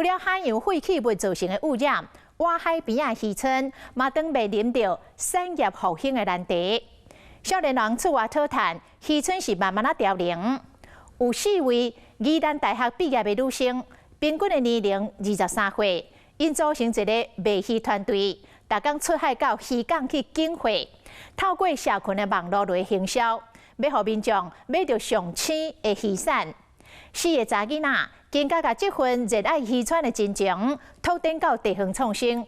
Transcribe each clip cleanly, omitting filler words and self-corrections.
除了海洋废弃物造成的污染，外海边仔渔村嘛当面临着产业复兴的难题。少年人出外讨谈，渔村是慢慢啊凋零。有4位宜兰大学毕业的女生，平均的年龄23岁，因组成一个卖鱼团队，逐天出海到渔港去拣货，透过社群的网络来行销，要互民众买到上青的鱼产。4个查囡仔更加把这份热爱渔村的真情拓展到地方创生。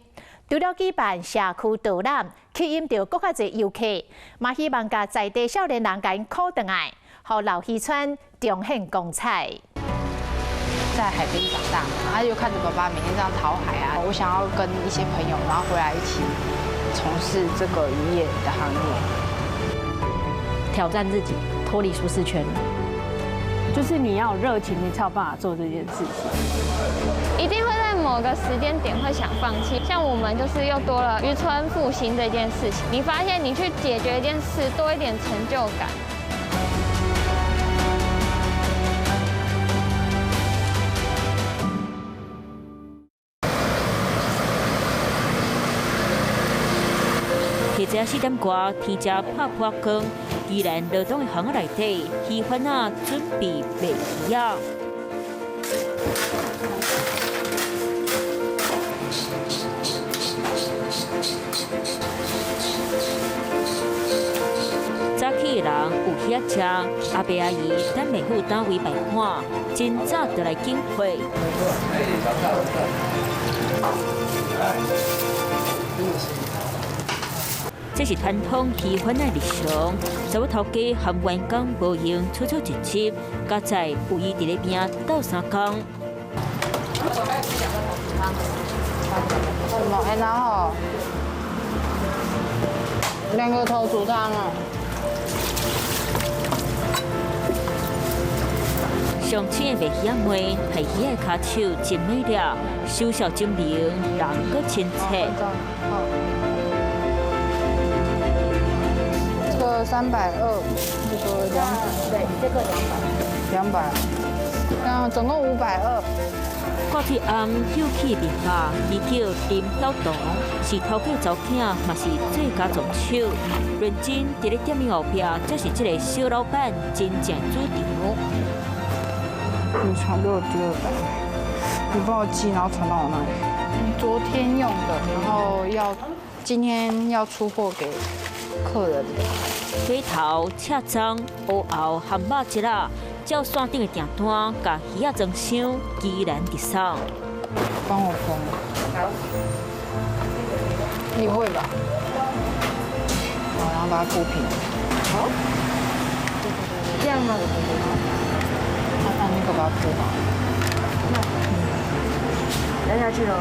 除了举办社区导览，吸引到更加侪游客，嘛希望甲在地少年人甲因靠回来，互老渔村重现光彩。在海边长大嘛，又看着爸爸每天这样讨海啊，我想要跟一些朋友，然后回来一起从事这个渔业的行业，挑战自己，脱离舒适圈。就是你要有热情，你才有办法做这件事情。一定会在某个时间点会想放弃。像我们就是又多了渔村复兴这件事情，你发现你去解决一件事，多一点成就感。或者4点多，天才拍破光，依然劳动的行内底，渔贩啊准备卖鱼啊。早起的人有遐吃，阿伯阿姨等妹夫单位摆摊，真早就来拣货。这是传统渔贩的日常，查某头家含员工无用，处处一集，加在有伊伫咧边斗3工。什么？然后2个头煮汤啊。上青的卖鱼仔妹，海鱼的脚手真美了，收效精明，人阁亲切。这个320，这个200，对，这个200，然后总共520。挂起红秀气面化，伊叫林晓彤，是头家查囝，嘛是最佳助手。认真伫咧店面后壁，才是这个小老板真正主场。你传给我第2单，你帮我寄，然后传到我那里。昨天用的，然后今天要出货给客人的。腿头、赤章、乌喉和肉质啊，照线顶的订单，甲鱼仔装箱，依然直送。帮我封。你会吧？好，然后把它铺平。好。这样吗？把那个把它铺好。来下去了。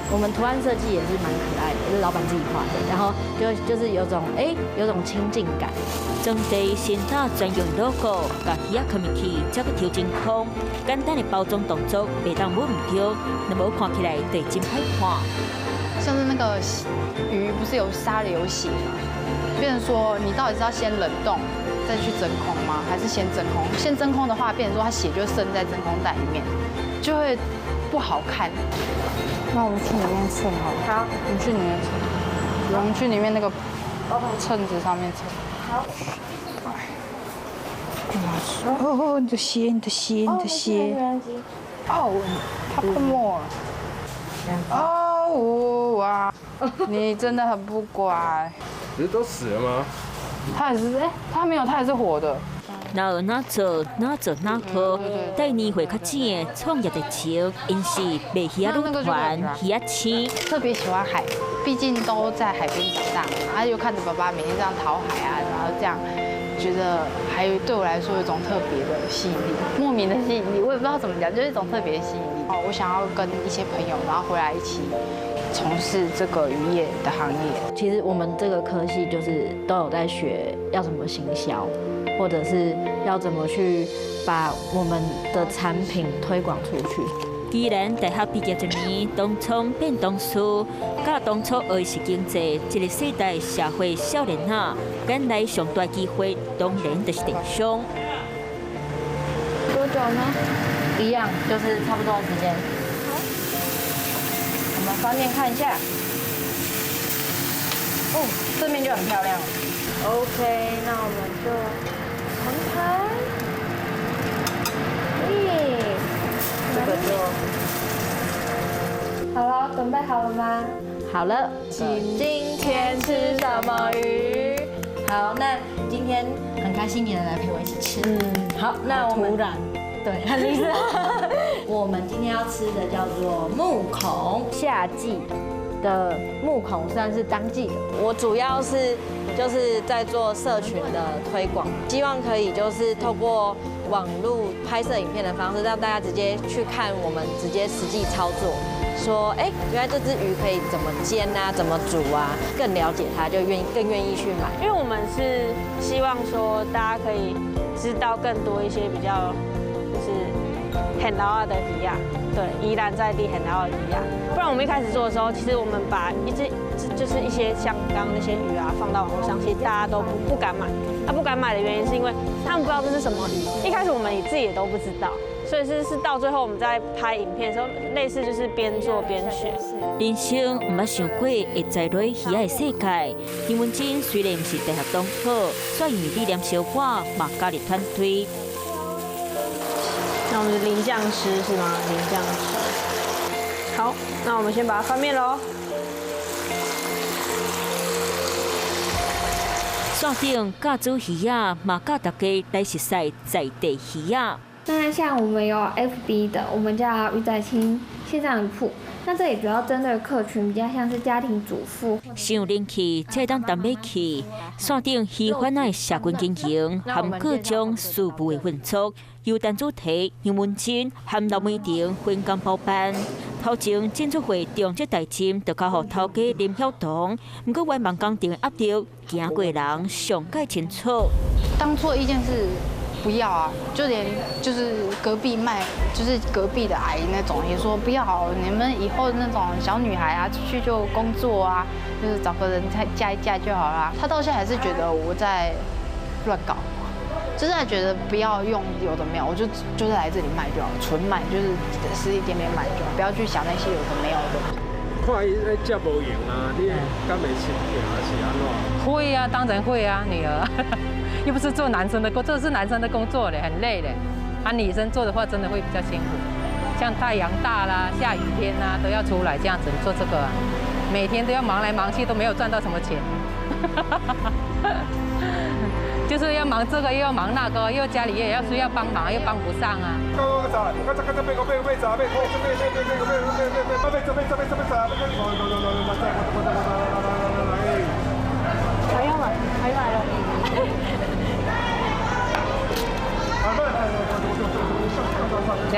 我们图案设计也是蛮可爱的，是老板自己画的，然后就是有种亲近感。装地先打专用 logo， 把鱼仔放入去，再个调真空。简单的包装动作，袂当摸唔着，那么看起来就真歹看。像是那个鱼不是有杀了有血吗？变成说你到底是要先冷冻再去真空吗？还是先真空？先真空的话，变成说它血就渗在真空袋里面，就会不好看。那我们去里面称好了。好，我们去里面称。我们去里面那个秤子上面称。好。哦，你的血。哦，它喷墨了。哦哇，你真的很不乖。不是都死了吗？它也是，它没有，它也是活的。哪有哪做哪好，待年岁较近的创业的潮，因是卖鱼仔女团、鱼仔青。特别喜欢海，毕竟都在海边长大嘛，又看着爸爸每天这样讨海啊，然后这样，觉得还有对我来说有一种特别的吸引力，莫名的吸引力，我也不知道怎么讲，就是一种特别的吸引力。我想要跟一些朋友，然后回来一起从事这个渔业的行业。其实我们这个科系就是都有在学要怎么行销，或者是要怎么去把我们的产品推广出去。既然大学毕业1年，当从变当书，甲当初学的是经济，一个世代社会少年仔，赶来上大机会，当然就是电商。多久呢？一样，就是差不多的时间。们翻面看一下。哦，这面就很漂亮。OK， 那我们就横排。这个就好了，准备好了吗？好了，今天吃什么鱼？好，那今天很开心你能来陪我一起吃。好，那我们突然，对，很厉害。我们今天要吃的叫做木孔，夏季的木孔算是当季的。我主要是就是在做社群的推广，希望可以就是透过网络拍摄影片的方式，让大家直接去看我们直接实际操作。说，原来这只鱼可以怎么煎啊，怎么煮啊，更了解它，就更愿意去买。因为我们是希望说大家可以知道更多一些比较就是很老二的鱼啊，对，宜兰在地很老二的鱼啊。不然我们一开始做的时候，其实我们把就是一些像刚刚那些鱼啊放到网络上，其实大家都不敢买。不敢买的原因是因为他们不知道这是什么鱼，一开始我们自己也都不知道。所以是到最后我们在拍影片的时候，类似就是边做边学。人生唔捌想过会栽落鱼仔的世界。杨文珍虽然不是大学同好，却因为理念相仿，嘛加入团队。那我们是淋酱师是吗？淋酱师。好，那我们先把它翻面喽。线顶教煮鱼仔，嘛教大家来熟悉在地鱼仔。那像我们有 FB 的，我们叫鱼仔青线上鱼铺。那这里主要针对客群比较像是家庭主妇。想人气，才当担买起。线顶鱼贩的社群经营，含各种事务的运作，由单主题杨文珍含刘美婷分工包办。头前建筑会中这大金就交予头家林晓彤，不过为忙工程的压力，行过人上解清楚。当初的意见是。不要啊，就连就是隔壁就是隔壁的阿姨那种也说不要，你们以后那种小女孩啊，出去就工作啊，就是找个人嫁一嫁就好啦。她到现在还是觉得我在乱搞，就是还觉得不要用有的没有，我就是来这里卖就好，纯卖就是实体店面卖就好，不要去想那些有的没有的。看伊咧接无用啊，你敢会心痛还是安怎？会啊，当然会啊，女儿。又不是做男生的工，这是男生的工作嘞，很累嘞。女生做的话，真的会比较辛苦。像太阳大啦、下雨天啦，都要出来这样子做这个啊，每天都要忙来忙去，都没有赚到什么钱。就是要忙这个，又要忙那个，又家里也要需要帮忙，又帮不上啊。还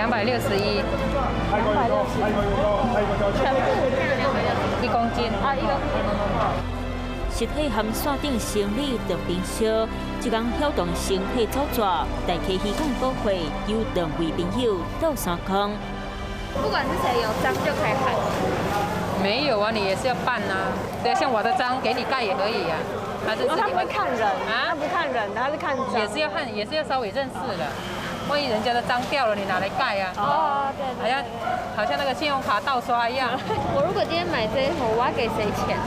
买了。261，1公斤啊，1公斤。实体含线顶行李等冰箱，一工晓动身体走纸，大溪鱼港保会由2位朋友到3工。不管是谁有章就可以喊。没有啊，你也是要办啊。对，像我的章给你盖也可以啊。他不会看人啊，他不看人，他是看章。也是要稍微认识的。万一人家的章掉了，你拿来盖啊？哦，对。好像那个信用卡盗刷一样。我如果今天买这一盒，我要给谁钱啊？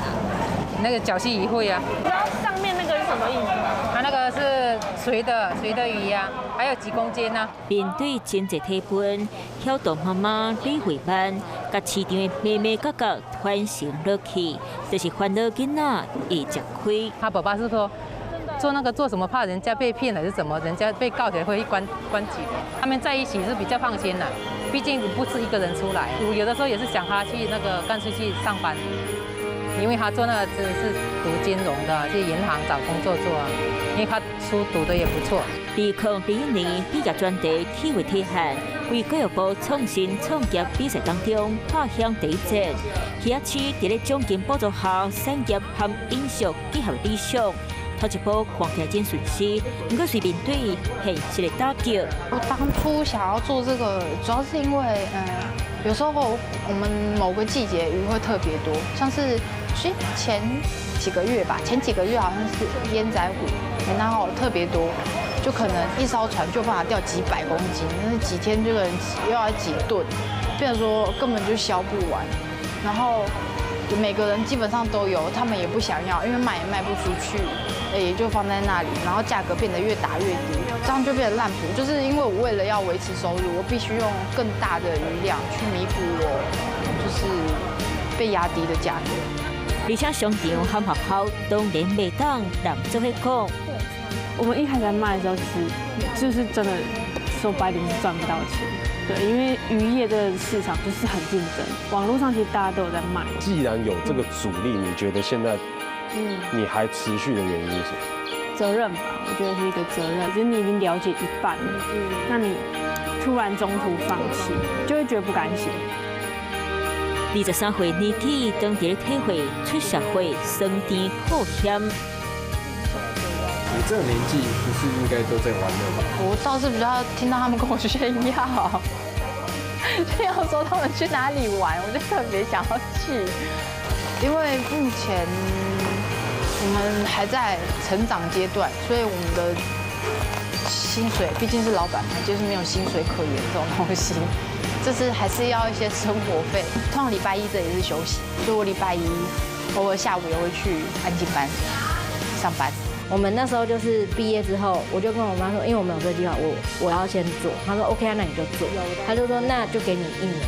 那个缴息鱼会啊。你知道上面那个是什么意思吗？它那个是谁的鱼呀？还有几公斤呢？面对真济体本，晓彤妈妈李慧曼，甲市场的妹妹角角反省落去，就是烦恼囡仔会吃亏。他爸爸是说。做什么怕人家被骗还是什么？人家被告起来会关起。他们在一起是比较放心的，毕竟不是一个人出来。有的时候也是想他去干脆去上班，因为他做那个是读金融的，去银行找工作做啊。因为他书读的也不错。2021年毕业专题体会体验，为教育部创新创业比赛当中拍响第一战。鱼仔市伫咧奖金补助下，产业和饮食结合理想。头一波看起来真顺利，不过随面对现实的打击。我当初想要做这个，主要是因为有时候我们某个季节鱼会特别多，像是前几个月好像是烟仔虎，然后特别多，就可能一艘船就有办法钓几百公斤，那几天这个人又要几吨，变成说根本就销不完，然后每个人基本上都有，他们也不想要，因为卖也卖不出去，也就放在那里，然后价格变得越打越低，这样就变得烂谱。就是因为我为了要维持收入，我必须用更大的余量去弥补我就是被压低的价格。而且商场和学校当然袂当人做伙讲。我们一开始在卖的时候，就是真的说白点是赚不到钱。对，因为渔业的市场就是很竞争，网络上其实大家都有在卖。既然有这个阻力，你觉得现在你还持续的原因是什么？责任吧，我觉得是一个责任，就是你已经了解一半了，那你突然中途放弃，就会觉得不甘心。23岁年纪，当伫体会出社会酸甜苦险。你这个年纪不是应该都在玩乐吧？我倒是比较听到他们跟我炫耀，炫耀说他们去哪里玩，我就特别想要去。因为目前我们还在成长阶段，所以我们的薪水毕竟是老板嘛，就是没有薪水可言这种东西，就是还是要一些生活费。通常礼拜一这也是休息，所以我礼拜一偶尔下午也会去安静班上班。我们那时候就是毕业之后，我就跟我妈说，因为我们有这个计划，我要先做。她说 OK 啊，那你就做。她就说那就给你1年，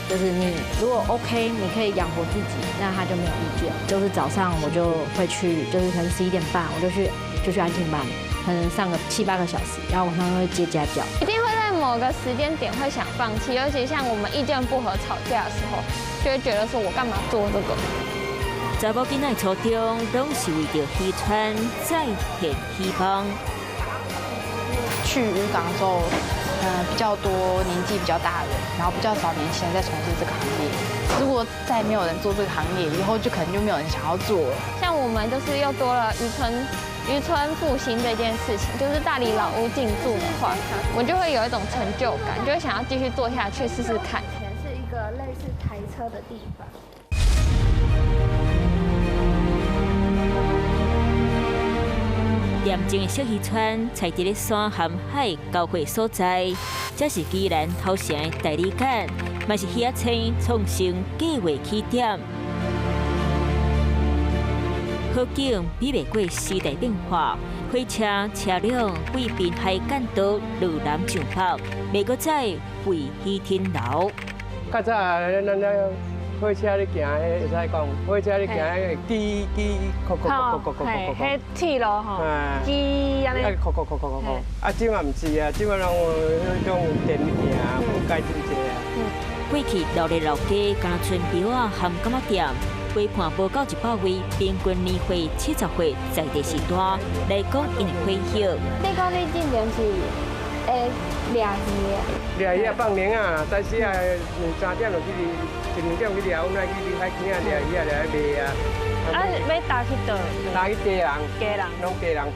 就是你如果 OK， 你可以养活自己，那她就没有意见。就是早上我就会去，就是可能11点半我就去安静班，可能上个7、8个小时，然后晚上会接家教。一定会在某个时间点会想放弃，尤其像我们意见不合吵架的时候，就会觉得说我干嘛做这个。查某囡仔初中拢是为着渔船再现希望。去渔港的时候，比较多年纪比较大的人，然后比较少年轻人在从事这个行业。如果再没有人做这个行业，以后就可能就没有人想要做了。像我们就是又多了渔村复兴这件事情，就是大理老屋进驻的话，我就会有一种成就感，就会想要继续做下去试试看。以前是一个类似台车的地方。廉静的小渔船踩伫咧山含海交汇所在，这是宜兰头城的代理港，嘛是渔村创新计划起点。好景比袂过时代变化，火车车辆为滨海干道路南上北，袂搁再为渔天楼。较早咱火车咧行，会使讲火车咧行，叽迄铁路吼，叽安尼，啊，即嘛唔是啊，即嘛人迄种电行，改真济啊。过去老里老家敢若村标啊含柑仔店，陪伴无到100位，平均年岁70岁在地时段来讲，因会火烧。你讲你之前是掠鱼啊放年啊，早时啊3点就去1、2点去掠，阮来去海边啊掠鱼啊掠去卖啊。要打去倒？打去家人，拢家人看。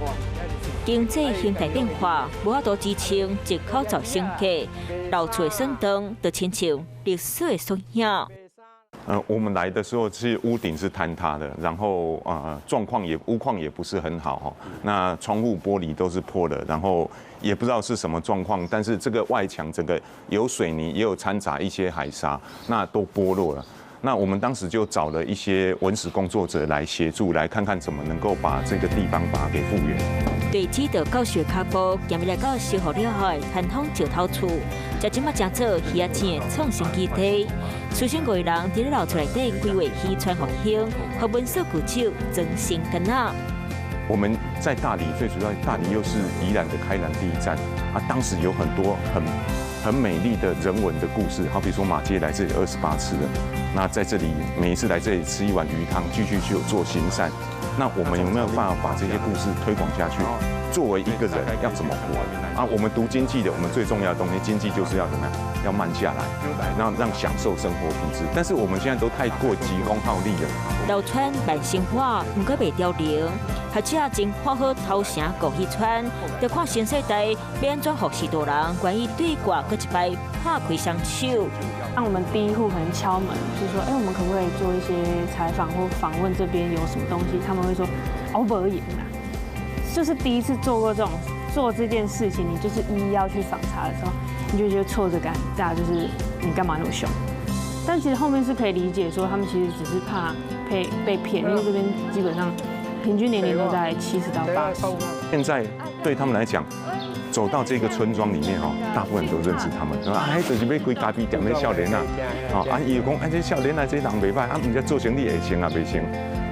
经济形态变化，无法度支撑一口罩生计，老厝的损灯就亲像历史的缩影。我们来的时候是屋顶是坍塌的，然后屋况也不是很好哈。那窗户玻璃都是破的，然后也不知道是什么状况，但是这个外墙整个有水泥，也有掺杂一些海沙，那都剥落了。那我们当时就找了一些文史工作者来协助，来看看怎么能够把这个地方把它给复原。对指导教学脚步，今日来到修复了后的传统石头厝，才即马正做渔村的创新基地。苏醒过的人伫咧老厝内底规划渔船复兴，和文史具手真心跟啊。我们在大理，最主要大理又是宜兰的开兰第一站啊，当时有很多很美丽的人文的故事，好比说马街来这里28次了，那在这里每一次来这里吃一碗鱼汤，继续就做行善。那我们有没有办法把这些故事推广下去？作为一个人要怎么活啊？我们读经济的，我们最重要的东西，经济就是要怎么样？要慢下来，让享受生活品质。但是我们现在都太过急功好利了。老船慢生活，唔过袂凋零。学者正看好头城国渔村，要看新世代要安怎服侍大人，愿意对外搁一摆拍开双手。那我们第一户可能敲门，就说，我们可不可以做一些采访或访问这边有什么东西？他们会说，我无闲啦。就是第一次做这件事情，你就是一要去访查的时候，你就觉得挫折感很大，就是你干嘛那么凶？但其实后面是可以理解说，他们其实只是怕被骗，因为这边基本上平均年龄都在70到80。现在对他们来讲，走到这个村庄里面哦，大部分人都认识他们。说哎，就是要开咖啡店的少年啊，伊就讲哎，这少年啊，这人袂歹，人家做生意会成啊，袂成。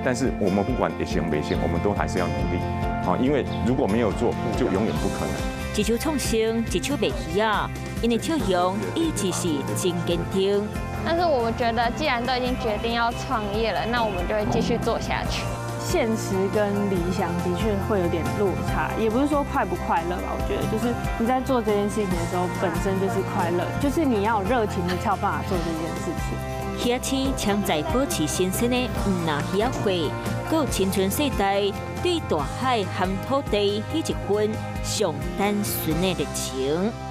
但是我们不管会成袂成，我们都还是要努力啊，因为如果没有做，就永远不可能。一手创新，一手袂虚啊，因为笑容一直是真坚定。但是我们觉得，既然都已经决定要创业了，那我们就会继续做下去。现实跟理想的确会有点落差，也不是说快不快乐吧。我觉得就是你在做这件事情的时候，本身就是快乐，就是你要有热情，你才有办法做这件事情。鱼仔青常在保持新鲜的唔拿鱼仔会，佮青春世代对大海和土地迄一份上单纯的热情。